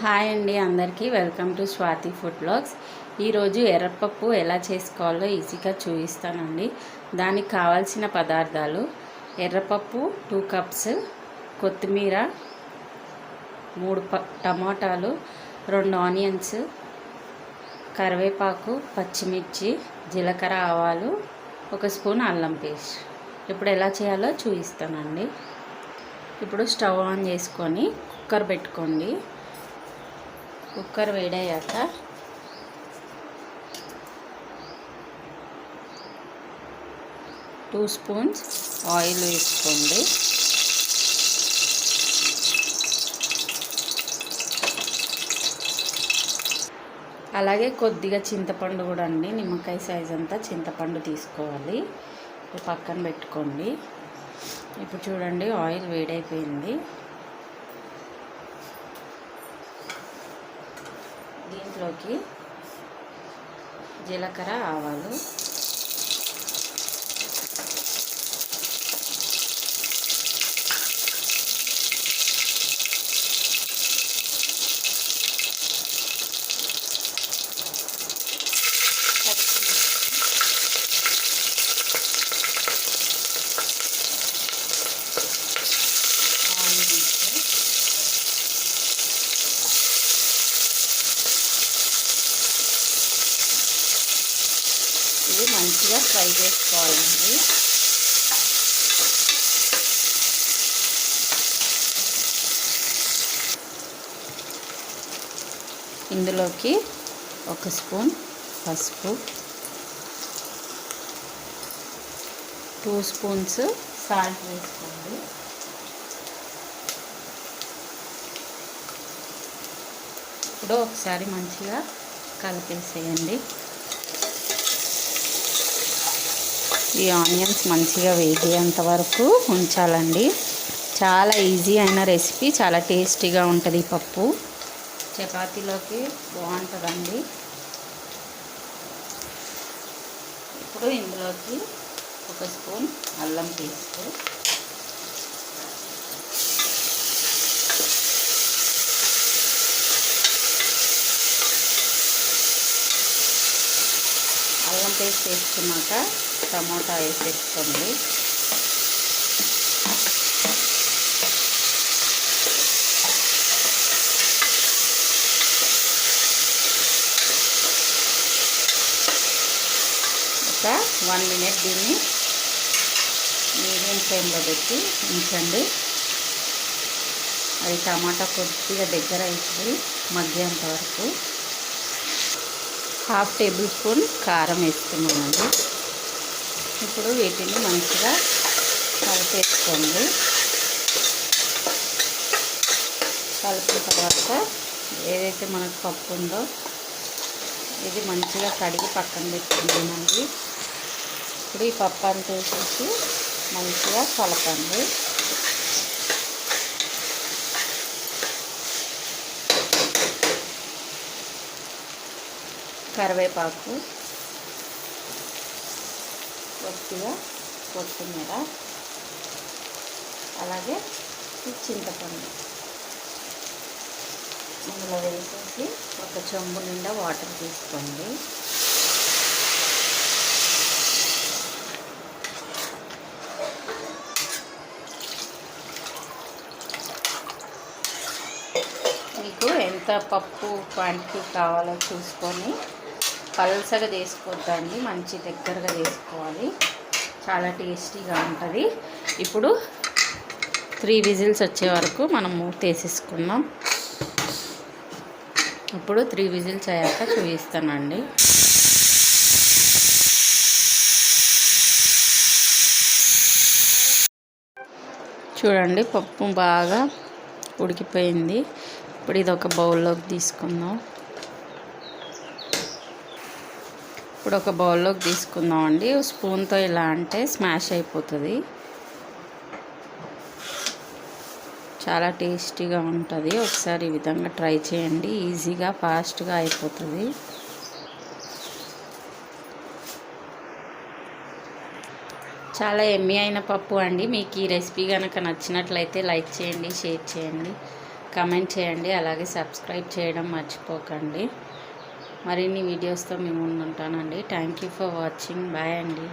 Hi అండి అందరికీ welcome to Swathi food blogs. ఈరోజు ఎర్రపప్పు ఎలా చేసుకోవాలో ఈజీగా చూపిస్తానండి. దానికి కావాల్సిన పదార్థాలు: ఎర్రపప్పు 2 కప్స్, కొత్తిమీర 3 టమాటాలు, 2 ఆనియన్స్, కరివేపాకు, పచ్చిమిర్చి, జీలకర్ర, ఆవాలు, 1 స్పూన్ అల్లం పేస్ట్. ఇప్పుడు ఎలా చేయాలో చూపిస్తానండి. ఇప్పుడు స్టవ్ ఆన్ చేసుకొని కుక్కర్ పెట్టుకోండి. కుక్కర్ వేడయ్యాక టూ స్పూన్స్ ఆయిల్ వేసుకోండి. అలాగే కొద్దిగా చింతపండు కూడా అండి, నిమ్మకాయ సైజ్ అంతా చింతపండు తీసుకోవాలి. పక్కన పెట్టుకోండి. ఇప్పుడు చూడండి, ఆయిల్ వేడైపోయింది. దీంట్లోకి జీలకర్ర, ఆవాలు, ఇవి మంచిగా ఫ్రై చేసుకోవాలండి. ఇందులోకి 1 స్పూన్ పసుపు, 2 స్పూన్స్ సాల్ట్ వేసుకోండి. ఇప్పుడు ఒకసారి మంచిగా కలిపేసేయండి. ఈ ఆనియన్స్ మంచిగా వేగేంత వరకు ఉంచాలండి. చాలా ఈజీ అయిన రెసిపీ, చాలా టేస్టీగా ఉంటుంది. ఈ పప్పు చపాతీలోకి బాగుంటుందండి. ఇప్పుడు ఇందులోకి 1 స్పూన్ అల్లం పేస్ట్, అల్లం పేస్ట్ వేసుకున్నాక టమాటా వేసేసుకోండి. ఒక 1 మినిట్ దీన్ని మీడియం ఫ్లేమ్లో పెట్టి ఉంచండి. అది టమాటా కొద్దిగా దగ్గర అయిపోయి మగ్గేంత వరకు. 1/2 టేబుల్ స్పూన్ కారం వేస్తున్నామండి. ఇప్పుడు వీటిని మంచిగా కలిపేసుకోండి. కలిపిన తర్వాత ఏదైతే మనకు పప్పు ఉందో ఇది మంచిగా కడిగి పక్కన పెట్టుకుందామండి. ఇప్పుడు ఈ పప్పు అంతా వేసేసి మంచిగా కలపండి. కరివేపాకు, కొద్దిగా కొత్తిమీర, అలాగే చింతపండు ఇందులో వేసేసి 1 చెంబు నిండా వాటర్ తీసుకోండి. మీకు ఎంత పప్పు క్వాంటిటీ కావాలో చూసుకొని పల్సగా చేసుకోవద్దండి, మంచి దగ్గరగా చేసుకోవాలి. చాలా టేస్టీగా ఉంటుంది. ఇప్పుడు 3 విజిల్స్ వచ్చే వరకు మనం మూతేసేసుకుందాం. ఇప్పుడు 3 విజిల్స్ అయ్యాక చూపిస్తానండి. చూడండి, పప్పు బాగా ఉడికిపోయింది. ఇప్పుడు ఇది ఒక బౌల్లోకి తీసుకుందాం. ఇప్పుడు ఒక బౌల్లోకి తీసుకుందాం అండి. స్పూన్తో ఇలా అంటే స్మాష్ అయిపోతుంది. చాలా టేస్టీగా ఉంటుంది. ఒకసారి ఈ విధంగా ట్రై చేయండి. ఈజీగా ఫాస్ట్గా అయిపోతుంది. చాలా ఎమ్మీ అయిన పప్పు అండి. మీకు ఈ రెసిపీ కనుక నచ్చినట్లయితే లైక్ చేయండి, షేర్ చేయండి, కమెంట్ చేయండి, అలాగే సబ్స్క్రైబ్ చేయడం మర్చిపోకండి. మరిన్ని వీడియోస్తో మేము ముందుంటానండి. Thank you for watching. Bye అండి.